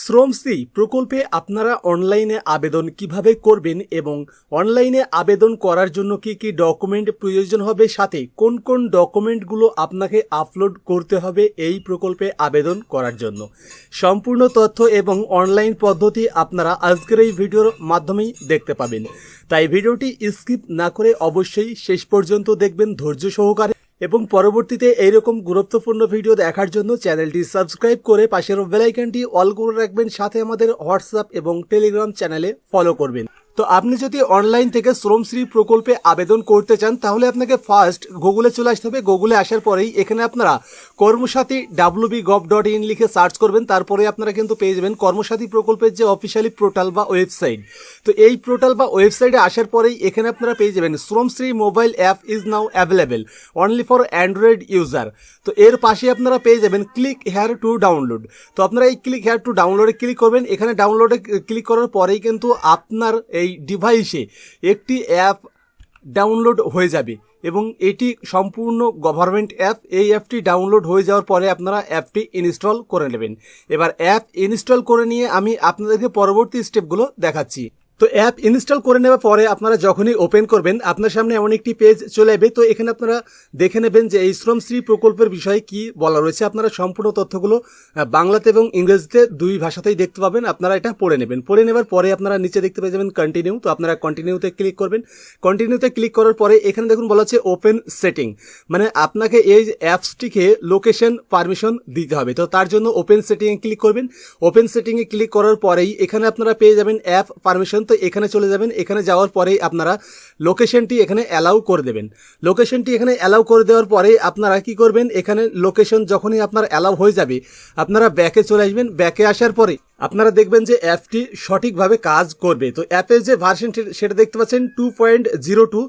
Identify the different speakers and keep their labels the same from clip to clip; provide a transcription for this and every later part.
Speaker 1: শ্রমশ্রী প্রকল্পে আপনারা অনলাইনে আবেদন কিভাবে করবেন এবং অনলাইনে আবেদন করার জন্য কি কি ডকুমেন্ট প্রয়োজন হবে, সাথে কোন কোন ডকুমেন্টগুলো আপনাকে আপলোড করতে হবে এই প্রকল্পে আবেদন করার জন্য সম্পূর্ণ তথ্য এবং অনলাইন পদ্ধতি আপনারা আজকের এই ভিডিওর মাধ্যমেই দেখতে পাবেন। তাই ভিডিওটি স্কিপ না করে অবশ্যই শেষ পর্যন্ত দেখবেন ধৈর্য সহকারে এবং পরবর্তীতে এইরকম গুরুত্বপূর্ণ ভিডিও দেখার জন্য চ্যানেলটি সাবস্ক্রাইব করে পাশের বেল আইকনটি অল করে রাখবেন, সাথে আমাদের হোয়াটসঅ্যাপ এবং টেলিগ্রাম চ্যানেলে ফলো করবেন। তো আপনি যদি অনলাইন থেকে শ্রমশ্রী প্রকল্পে আবেদন করতে চান তাহলে আপনাকে ফার্স্ট গুগলে চলে আসতে হবে। গুগলে আসার পরেই এখানে আপনারা কর্মসাথী www.gov.in লিখে সার্চ করবেন, তারপরে আপনারা কিন্তু পেয়ে যাবেন কর্মসাথী প্রকল্পের যে অফিসিয়ালি পোর্টাল বা ওয়েবসাইট। তো এই পোর্টাল বা ওয়েবসাইটে আসার পরেই এখানে আপনারা পেয়ে যাবেন Shramashree mobile app is now available only for Android user. তো এর পাশে আপনারা পেয়ে যাবেন ক্লিক হেয়ার টু ডাউনলোড। তো আপনারা এই ক্লিক হেয়ার টু ডাউনলোডে ক্লিক করবেন। এখানে ডাউনলোডে ক্লিক করার পরেই কিন্তু আপনার এই ডিভাইসে একটি অ্যাপ ডাউনলোড হয়ে যাবে এবং এটি সম্পূর্ণ গভর্নমেন্ট অ্যাপ। এই অ্যাপটি ডাউনলোড হয়ে যাওয়ার পরে আপনারা অ্যাপটি ইনস্টল করে নেবেন। এবার অ্যাপ ইনস্টল করে নিয়ে আমি আপনাদেরকে পরবর্তী স্টেপগুলো দেখাচ্ছি। তো অ্যাপ ইনস্টল করে নেওয়ার পরে আপনারা যখনই ওপেন করবেন আপনার সামনে এমন একটি পেজ চলে আসবে। তো এখানে আপনারা দেখে নেবেন যে এই শ্রমশ্রী প্রকল্পের বিষয়ে কি বলা রয়েছে। আপনারা সম্পূর্ণ তথ্যগুলো বাংলাতে এবং ইংরেজিতে দুই ভাষাতেই দেখতে পাবেন। আপনারা এটা পড়ে নেবেন। পড়ে নেওয়ার পরে আপনারা নিচে দেখতে পেয়ে যাবেন কন্টিনিউ। তো আপনারা কন্টিনিউতে ক্লিক করবেন। কন্টিনিউতে ক্লিক করার পরে এখানে দেখুন বলা হচ্ছে ওপেন সেটিং, মানে আপনাকে এই অ্যাপসটিকে লোকেশন পারমিশন দিতে হবে। তো তার জন্য ওপেন সেটিংয়ে ক্লিক করবেন। ওপেন সেটিংয়ে ক্লিক করার পরেই এখানে আপনারা পেয়ে যাবেন অ্যাপ পারমিশন। তো এখানে চলে যাবেন। এখানে যাওয়ার পরেই আপনারা লোকেশনটি এখানে অ্যালাউ করে দেবেন। লোকেশনটি এখানে অ্যালাউ করে দেওয়ার পরে আপনারা কি করবেন, এখানে লোকেশন যখনই আপনার অ্যালাউ হয়ে যাবে আপনারা ব্যাকে চলে আসবেন। ব্যাকে আসার পরে আপনারা দেখবেন যে অ্যাপটি সঠিকভাবে কাজ করবে। তো অ্যাপের যে ভার্সন সেটা দেখতে পাচ্ছেন 2.02।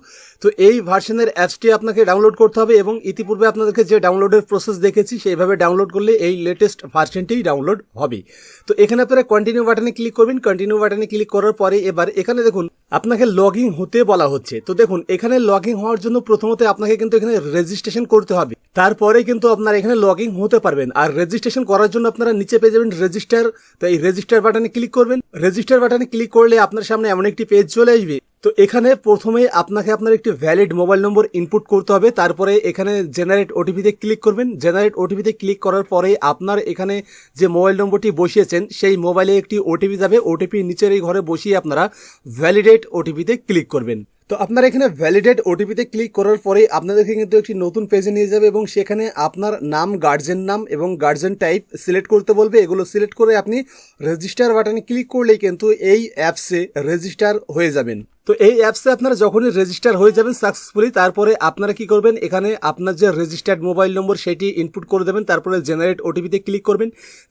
Speaker 1: তো এই ভার্সনের অ্যাপসটি আপনাকে ডাউনলোড করতে হবে এবং ইতিপূর্বে আপনাদেরকে যে ডাউনলোডের প্রসেস দেখেছি সেইভাবে ডাউনলোড করলে এই লেটেস্ট ভার্সনটিই ডাউনলোড হবে। তো এখানে আপনারা কন্টিনিউ বাটনে ক্লিক করবেন। কন্টিনিউ বাটনে ক্লিক করার পরে এবার এখানে দেখুন আপনাকে লগ ইন হতে বলা হচ্ছে। তো দেখুন এখানে লগ ইন হওয়ার জন্য প্রথমত আপনাকে কিন্তু এখানে রেজিস্ট্রেশন করতে হবে, তারপরে কিন্তু আপনারা এখানে লগ ইন হতে পারবেন। আর রেজিস্ট্রেশন করার জন্য আপনারা নিচে পেয়ে যাবেন রেজিস্টার। তো এই রেজিস্টার বাটনে ক্লিক করবেন। রেজিস্টার বাটনে ক্লিক করলে আপনার সামনে এমন একটি পেজ চলে আসবে। তো এখানে প্রথমে আপনাকে আপনার একটি ভ্যালিড মোবাইল নম্বর ইনপুট করতে হবে। তারপরে এখানে জেনারেট ওটিপিতে ক্লিক করবেন। জেনারেট ওটিপিতে ক্লিক করার পরে আপনার এখানে যে মোবাইল নম্বরটি বসিয়েছেন সেই মোবাইলে একটি ওটিপি যাবে। ওটিপি নিচের এই ঘরে বসিয়ে আপনারা ভ্যালিডেট ওটিপিতে ক্লিক করবেন। তো আপনারা এখানে ভ্যালিডেট ওটিপিতে ক্লিক করার পরে আপনাদেরকে কিন্তু একটি নতুন পেজে নিয়ে যাবে এবং সেখানে আপনার নাম, গার্জেন নাম এবং গার্জেন টাইপ সিলেক্ট করতে বলবে। এগুলো সিলেক্ট করে আপনি রেজিস্টার বাটনে ক্লিক করলেই কিন্তু এই অ্যাপসে রেজিস্টার হয়ে যাবেন। তো এই অ্যাপসে আপনারা যখনই রেজিস্টার হয়ে যাবেন সাকসেসফুলি, তারপরে আপনারা কি করবেন, এখানে আপনার যে রেজিস্টার্ড মোবাইল নম্বর সেটি ইনপুট করে দেবেন। তারপরে জেনারেট ওটিপিতে ক্লিক করবেন।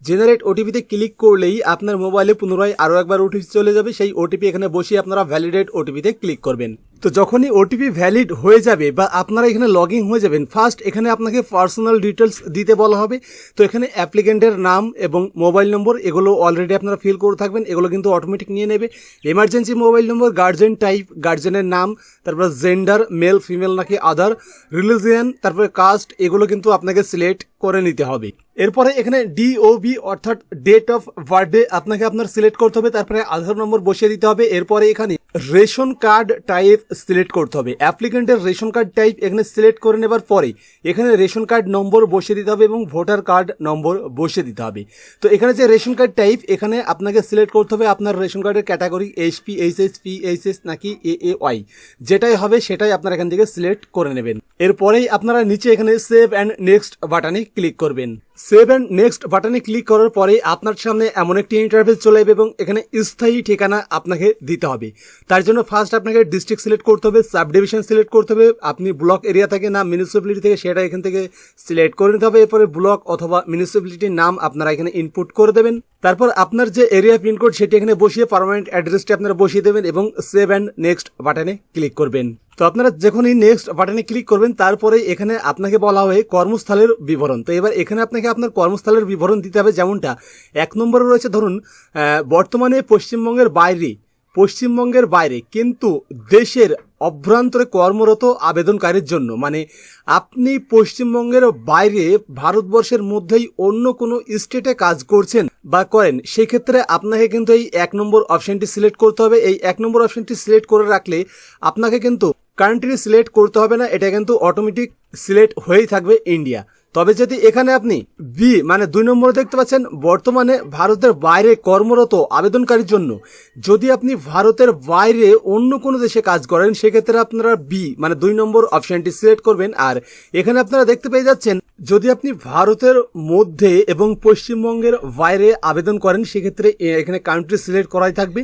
Speaker 1: জেনারেট ওটিপিতে ক্লিক করলেই আপনার মোবাইলে পুনরায় আরও একবার ওটিপি চলে যাবে। সেই ওটিপি এখানে বসিয়ে আপনারা ভ্যালিডেট ওটিপিতে ক্লিক করবেন। তো যখনই ওটিপি ভ্যালিড হয়ে যাবে বা আপনারা এখানে লগ ইন হয়ে যাবেন, ফার্স্ট এখানে আপনাকে পার্সোনাল ডিটেলস দিতে বলা হবে। তো এখানে অ্যাপ্লিকেন্টের নাম এবং মোবাইল নম্বর এগুলো অলরেডি আপনারা ফিল করে থাকবেন, এগুলো কিন্তু অটোমেটিক নিয়ে নেবে। এমার্জেন্সি মোবাইল নম্বর, গার্জেন টাইপ, গার্জেনের নাম, তারপরে জেন্ডার মেল ফিমেল নাকি আদার, রিলিজিয়ান, তারপরে কাস্ট, এগুলো কিন্তু আপনাকে সিলেক্ট করে নিতে হবে। এরপরে এখানে ডিওবি অর্থাৎ ডেট অফ বার্থডে আপনাকে আপনার সিলেক্ট করতে হবে। তারপরে আধার নম্বর বসিয়ে দিতে হবে। এরপরে এখানে রেশন কার্ড টাইপ সিলেক্ট করতে হবে। অ্যাপ্লিকেন্টের রেশন কার্ড টাইপ এখানে সিলেক্ট করে নেবার পরে এখানে রেশন কার্ড নম্বর বসিয়ে দিতে হবে এবং ভোটার কার্ড নম্বর বসিয়ে দিতে হবে। তো এখানে যে রেশন কার্ড টাইপ এখানে আপনাকে সিলেক্ট করতে হবে আপনার রেশন কার্ডের ক্যাটাগরি এইচপি, এইচএস, পিএইচএস নাকি এএওয়াই, যেটাই হবে সেটাই আপনারা এখান থেকে সিলেক্ট করে নেবেন। এরপরেই আপনারা নিচে এখানে সেভ অ্যান্ড নেক্সট বাটনে ক্লিক করবেন। সেভ অ্যান্ড নেক্সট বাটনে ক্লিক করার পরে আপনার সামনে এমন একটি ইন্টারফেস চলে আসবে এবং এখানে স্থায়ী ঠিকানা আপনাকে দিতে হবে। তার জন্য ফার্স্ট আপনাকে ডিস্ট্রিক্ট সিলেক্ট করতে হবে, সাব ডিভিশন সিলেক্ট করতে হবে, আপনি ব্লক এরিয়া থেকে না মিউনিসিপ্যালিটি থেকে সেটা এখান থেকে সিলেক্ট করে নিতে হবে। এরপরে ব্লক অথবা মিউনিসিপ্যালিটির নাম আপনারা এখানে ইনপুট করে দেবেন। তারপর আপনার যে এরিয়া পিনকোড সেটি এখানে বসিয়ে পার্মানেন্ট অ্যাড্রেসটি আপনারা বসিয়ে দেবেন এবং সেভ অ্যান্ড নেক্সট বাটনে ক্লিক করবেন। তো আপনারা যখনই নেক্সট বাটনে ক্লিক করবেন তারপরে এখানে আপনাকে বলা হয় কর্মস্থলের বিবরণ। তো এবার এখানে আপনাকে আপনার কর্মস্থলের বিবরণ দিতে হবে। যেমনটা 1 নম্বরে রয়েছে, ধরুন বর্তমানে পশ্চিমবঙ্গের বাইরে কিন্তু দেশের অভ্যন্তরে কর্মরত আবেদনকারীর জন্য, মানে আপনি পশ্চিমবঙ্গের বাইরে ভারতবর্ষের মধ্যেই অন্য কোনো স্টেটে কাজ করছেন বা করেন, সেক্ষেত্রে আপনাকে কিন্তু এই 1 নম্বর অপশনটি সিলেক্ট করতে হবে। এই 1 নম্বর অপশনটি সিলেক্ট করে রাখলে আপনাকে কিন্তু কান্ট্রি সিলেক্ট করতে হবে না, এটা কিন্তু অটোমেটিক সিলেক্ট হয়েই থাকবে ইন্ডিয়া। তবে যদি এখানে আপনি বি মানে 2 নম্বরে দেখতে পাচ্ছেন বর্তমানে ভারতের বাইরে কর্মরত আবেদনকারীর জন্য, যদি আপনি ভারতের বাইরে অন্য কোনো দেশে কাজ করেন সেক্ষেত্রে আপনারা বি মানে 2 নম্বর অপশনটি সিলেক্ট করবেন। আর এখানে আপনারা দেখতে পেয়ে যাচ্ছেন যদি আপনি ভারতের মধ্যে এবং পশ্চিমবঙ্গের বাইরে আবেদন করেন সেক্ষেত্রে এখানে কান্ট্রি সিলেক্ট করাই থাকবে,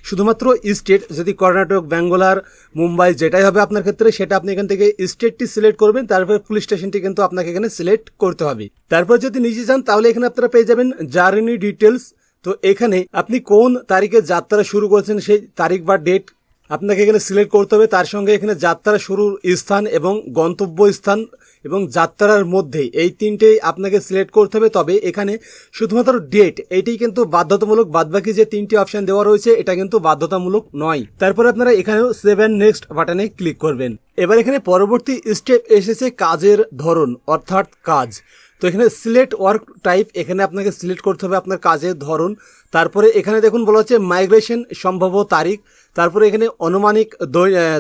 Speaker 1: শুধুমাত্র স্টেট যদি কর্ণাটক, ব্যাঙ্গালোর, মুম্বাই যেটাই হবে আপনার ক্ষেত্রে সেটা আপনি এখান থেকে স্টেটটি সিলেক্ট করবেন, তারপরে পুলিশ স্টেশনটি কিন্তু আপনাকে এখানে সিলেক্ট করতে হবে। তারপর যদি নিচে যান তাহলে এখানে আপনারা পেয়ে যাবেন জার্নি ডিটেলস। তো এখানে আপনি কোন তারিখে যাত্রা শুরু করেছেন সেই তারিখ বা ডেট আপনাকে এখানে সিলেক্ট করতে হবে। তার সঙ্গে এখানে যাত্রা শুরুর স্থান এবং গন্তব্য স্থান এবং যাত্রার মধ্যে এই তিনটেই আপনাকে সিলেক্ট করতে হবে। তবে এখানে শুধুমাত্র ডেট এইটাই কিন্তু বাধ্যতামূলক, বাদবাকি যে 3টি অপশন দেওয়া রয়েছে এটা কিন্তু বাধ্যতামূলক নয়। তারপরে আপনারা এখানেও সেভ এন্ড নেক্সট বাটনে ক্লিক করবেন। এবার এখানে পরবর্তী স্টেপ এসেছে কাজের ধরন অর্থাৎ কাজ। তো এখানে সিলেক্ট ওয়ার্ক টাইপ, এখানে আপনাকে সিলেক্ট করতে হবে আপনার কাজের ধরন। তারপরে এখানে দেখুন বলা হচ্ছে মাইগ্রেশন সম্ভাব্য তারিখ, তারপরে এখানে অনুমানিক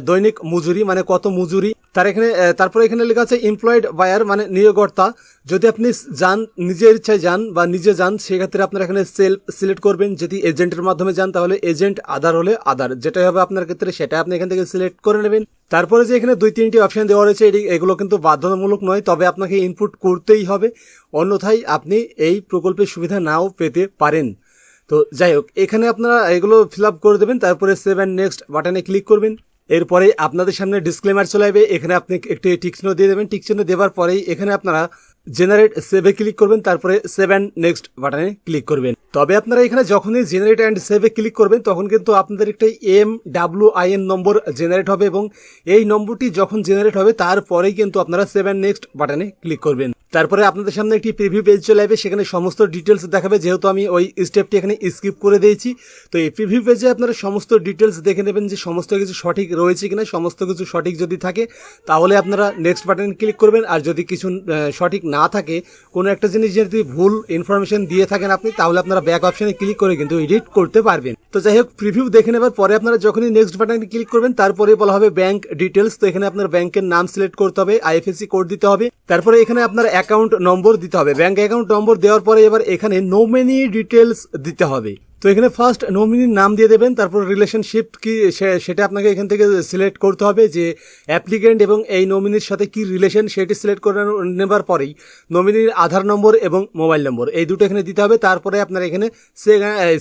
Speaker 1: দৈনিক মজুরি মানে কত মজুরি, তারপরে এখানে লেখা আছে এমপ্লয়েড বায়ার মানে নিয়োগকর্তা, যদি আপনি যান নিজের ইচ্ছায় যান বা নিজে যান সেক্ষেত্রে আপনারা এখানে সেলফ সিলেক্ট করবেন, যদি এজেন্টের মাধ্যমে যান তাহলে এজেন্ট, আদার হলে আদার, যেটাই হবে আপনার ক্ষেত্রে সেটা আপনি এখান থেকে সিলেক্ট করে নেবেন। তারপরে যে এখানে 2-3টি অপশন দেওয়া রয়েছে এগুলো কিন্তু বাধ্যতামূলক নয়, তবে আপনাকে ইনপুট করতেই হবে, অন্যথায় আপনি এই প্রকল্পের সুবিধা নাও পেতে পারেন। তো যাই হোক এখানে আপনারা এগুলো ফিল আপ করে দেবেন, তারপরে সেভ এন্ড নেক্সট বাটনে ক্লিক করবেন। এরপরে আপনাদের সামনে ডিসক্লেমার চলে আসবে, এখানে আপনি একটি টিক চিহ্ন দিয়ে দেবেন। টিক চিহ্ন দেওয়ার পরেই এখানে আপনারা জেনারেট সেভে ক্লিক করবেন, তারপরে সেভ এন্ড নেক্সট বাটনে ক্লিক করবেন। তবে আপনারা এখানে যখনই জেনারেট অ্যান্ড সেভে ক্লিক করবেন তখন কিন্তু আপনাদের একটা MWIN নম্বর জেনারেট হবে এবং এই নম্বরটি যখন জেনারেট হবে তারপরেই কিন্তু আপনারা সেভ এন্ড নেক্সট বাটনে ক্লিক করবেন। তারপরে আপনাদের সামনে একটি প্রিভিউ পেজ চলে আসবে, সেখানে সমস্ত ডিটেলস দেখাবে, যেহেতু আমি ওই স্টেপটি এখানে স্কিপ করে দিয়েছি। তো এই প্রিভিউ পেজে আপনারা সমস্ত ডিটেলস দেখে নেবেন যে সমস্ত কিছু সঠিক রয়েছে কিনা। সমস্ত কিছু সঠিক যদি থাকে তাহলে আপনারা নেক্সট বাটনে ক্লিক করবেন, আর যদি কিছু সঠিক না থাকে, কোনো একটা জিনিস যদি ভুল ইনফরমেশন দিয়ে থাকেন আপনি, তাহলে আপনারা ব্যাক অপশনে ক্লিক করে কিন্তু এডিট করতে পারবেন। তো যাই হোক প্রিভিউ দেখে নেবার পরে আপনারা যখনই নেক্সট বাটনে ক্লিক করবেন তারপরে বলা হবে ব্যাংক ডিটেলস। তো এখানে আপনার ব্যাংকের নাম সিলেক্ট করতে হবে, IFSC কোড দিতে হবে, তারপরে এখানে আপনার অ্যাকাউন্ট নম্বর দিতে হবে। ব্যাংক অ্যাকাউন্ট নম্বর দেওয়ার পরে এবার এখানে নমিনি ডিটেলস দিতে হবে। তো এখানে ফার্স্ট নমিনির নাম দিয়ে দেবেন, তারপর রিলেশনশিপ কি সেটা আপনাকে এখান থেকে সিলেক্ট করতে হবে যে অ্যাপ্লিকেন্ট এবং এই নমিনির সাথে কি রিলেশন সেটি সিলেক্ট করে নেবার পরেই নমিনির আধার নম্বর এবং মোবাইল নম্বর এই দুটো এখানে দিতে হবে। তারপরে আপনারা এখানে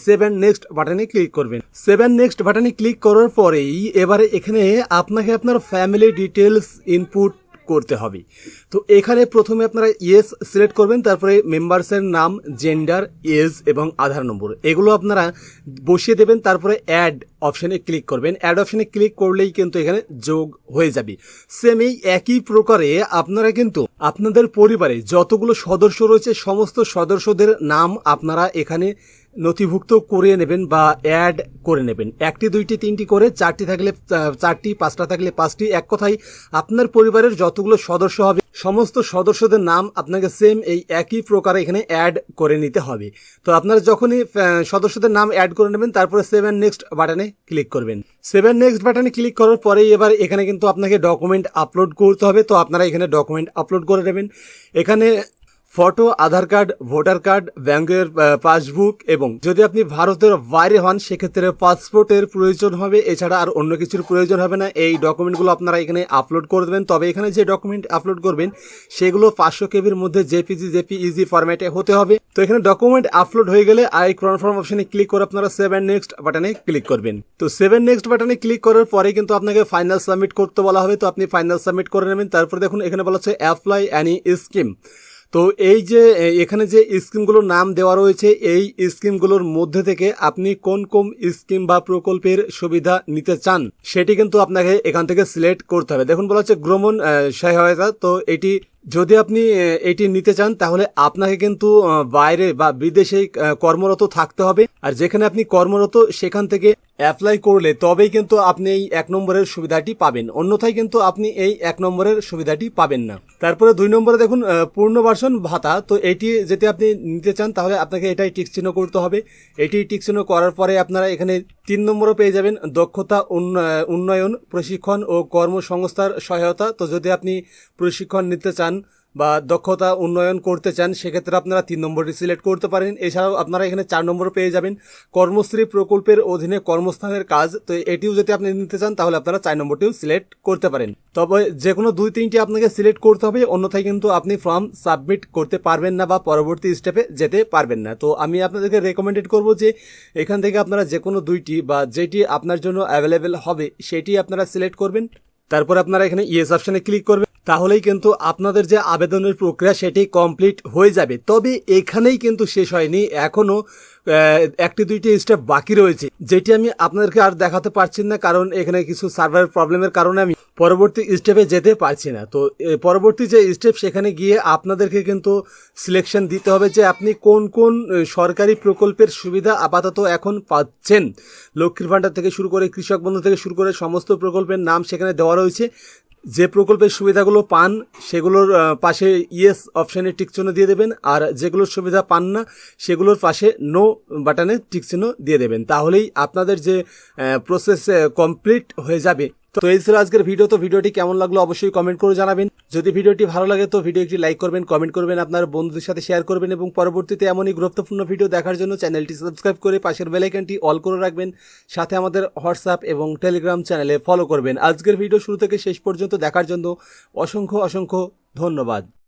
Speaker 1: সেভ এন্ড নেক্সট বাটনে ক্লিক করবেন। সেভ এন্ড নেক্সট বাটনে ক্লিক করার পরেই এবারে এখানে আপনাকে আপনার ফ্যামিলি ডিটেলস ইনপুট করতে হবে। তো এখানে প্রথমে আপনারা ইয়েস সিলেক্ট করবেন, তারপরে মেম্বার্সের নাম, জেন্ডার, এজ এবং আধার নম্বর এগুলো আপনারা বসিয়ে দেবেন। তারপরে অ্যাড অপশনে ক্লিক করবেন। অ্যাড অপশনে ক্লিক করলেই কিন্তু এখানে যোগ হয়ে যাবে। সেম এই একই প্রকারে আপনারা কিন্তু আপনাদের পরিবারে যতগুলো সদস্য রয়েছে সমস্ত সদস্যদের নাম আপনারা এখানে নথিভুক্ত করে নেবেন বা অ্যাড করে নেবেন। 1টি 2টি 3টি করে 4টি থাকলে 4টি, 5টা থাকলে 5টি, এক কথায় আপনার পরিবারের যতগুলো সদস্য হবে সমস্ত সদস্যদের নাম আপনাকে সেম এই একই প্রকারে এখানে অ্যাড করে নিতে হবে। তো আপনারা যখনই সদস্যদের নাম অ্যাড করে নেবেন তারপরে সেভ এন্ড নেক্সট বাটনে ক্লিক করবেন। সেভ এন্ড নেক্সট বাটনে ক্লিক করার পরেই এবার এখানে কিন্তু আপনাকে ডকুমেন্ট আপলোড করতে হবে। তো আপনারা এখানে ডকুমেন্ট আপলোড করে নেবেন। এখানে ফটো, আধার কার্ড, ভোটার কার্ড, ব্যাংকের পাসবুক এবং যদি আপনি ভারতের বাইরে হন সেক্ষেত্রে পাসপোর্টের প্রয়োজন হবে, এছাড়া আর অন্য কিছুর প্রয়োজন হবে না। এই ডকুমেন্টগুলো আপনারা এখানে আপলোড করে দেবেন। তবে এখানে যে ডকুমেন্ট আপলোড করবেন সেগুলো 500 কেবির মধ্যে জেপিইজি ফরম্যাটে হতে হবে। তো এখানে ডকুমেন্ট আপলোড হয়ে গেলে আই কনফার্ম অপশনে ক্লিক করে আপনারা সেভ এন্ড নেক্সট বাটনে ক্লিক করবেন। তো সেভ এন্ড নেক্সট বাটনে ক্লিক করার পরে কিন্তু আপনাকে ফাইনাল সাবমিট করতে বলা হবে। তো আপনি ফাইনাল সাবমিট করে নেবেন। তারপর দেখুন এখানে বলা হচ্ছে অ্যাপ্লাই এনি স্কিম। তো এই যে এখানে যে স্কিমগুলোর নাম দেওয়া রয়েছে এই স্কিমগুলোর মধ্যে থেকে আপনি কোন কোন স্কিম বা প্রকল্পের সুবিধা নিতে চান সেটি কিন্তু আপনাকে এখান থেকে সিলেক্ট করতে হবে। দেখুন বলা হচ্ছে ভ্রমণ সহায়তা, তো এটি যদি আপনি এটি নিতে চান তাহলে আপনাকে কিন্তু বাইরে বা বিদেশে কর্মরত থাকতে হবে, আর যেখানে আপনি কর্মরত সেখান থেকে অ্যাপ্লাই করলে তবেই কিন্তু আপনি এই 1 নম্বরের সুবিধাটি পাবেন, অন্যথায় কিন্তু আপনি এই 1 নম্বরের সুবিধাটি পাবেন না। তারপরে 2 নম্বরে দেখুন পুনর্বাসন ভাতা, তো এটি যদি আপনি নিতে চান তাহলে আপনাকে এটাই টিক চিহ্ন করতে হবে। এটি টিক চিহ্ন করার পরে আপনারা এখানে 3 নম্বরও পেয়ে যাবেন দক্ষতা উন্নয়ন প্রশিক্ষণ ও কর্মসংস্থার সহায়তা। তো যদি আপনি প্রশিক্ষণ নিতে চান বা দক্ষতা উন্নয়ন করতে চান সেক্ষেত্রে আপনারা 3 নম্বরটি সিলেক্ট করতে পারেন। এছাড়াও আপনারা এখানে 4 নম্বর পেয়ে যাবেন কর্মশ্রী প্রকল্পের অধীনে কর্মস্থানের কাজ, তো এটিও যদি আপনি নিতে চান তাহলে আপনারা 4 নম্বরটিও সিলেক্ট করতে পারেন। তবে যে কোনো 2-3টি আপনাকে সিলেক্ট করতে হবে, অন্যথায় কিন্তু আপনি ফর্ম সাবমিট করতে পারবেন না বা পরবর্তী স্টেপে যেতে পারবেন না। তো আমি আপনাদেরকে রেকমেন্ডেড করব যে এখান থেকে আপনারা যে কোনো 2টি বা যেটি আপনার জন্য অ্যাভেলেবেল হবে সেটি আপনারা সিলেক্ট করবেন। তারপর আপনারা এখানে ইয়েস অপশানে ক্লিক করবেন, তাহলেই কিন্তু আপনাদের যে আবেদনের প্রক্রিয়া সেটি কমপ্লিট হয়ে যাবে। তবে এখানেই কিন্তু শেষ হয়নি, এখনও 1-2টি স্টেপ বাকি রয়েছে, যেটি আমি আপনাদেরকে আর দেখাতে পারছি না, কারণ এখানে কিছু সার্ভার প্রবলেমের কারণে আমি পরবর্তী স্টেপে যেতে পারছি না। তো পরবর্তী যে স্টেপ সেখানে গিয়ে আপনাদেরকে কিন্তু সিলেকশন দিতে হবে যে আপনি কোন কোন সরকারি প্রকল্পের সুবিধা আপাতত এখন পাচ্ছেন। লক্ষ্মীর ভাণ্ডার থেকে শুরু করে কৃষক বন্ধু থেকে শুরু করে সমস্ত প্রকল্পের নাম সেখানে দেওয়া রয়েছে। যে প্রকল্পের সুবিধাগুলো পান সেগুলোর পাশে ইয়েস অপশানে টিকচিহ্ন দিয়ে দেবেন, আর যেগুলোর সুবিধা পান না সেগুলোর পাশে নো বাটনে টিকচিহ্ন দিয়ে দেবেন, তাহলেই আপনাদের যে প্রসেস কমপ্লিট হয়ে যাবে। তো এই ছিল আজকের ভিডিও। তো ভিডিওটি কেমন লাগলো অবশ্যই কমেন্ট করে জানাবেন। যদি ভিডিওটি ভালো লাগে তো ভিডিওটি লাইক করবেন, কমেন্ট করবেন, আপনার বন্ধুদের সাথে শেয়ার করবেন এবং পরবর্তীতে এমনই গুরুত্বপূর্ণ ভিডিও দেখার জন্য চ্যানেলটি সাবস্ক্রাইব করে পাশের বেল আইকনটি অল করে রাখবেন। সাথে আমাদের হোয়াটসঅ্যাপ এবং টেলিগ্রাম চ্যানেলে ফলো করবেন। আজকের ভিডিও শুরু থেকে শেষ পর্যন্ত দেখার জন্য অসংখ্য অসংখ্য ধন্যবাদ।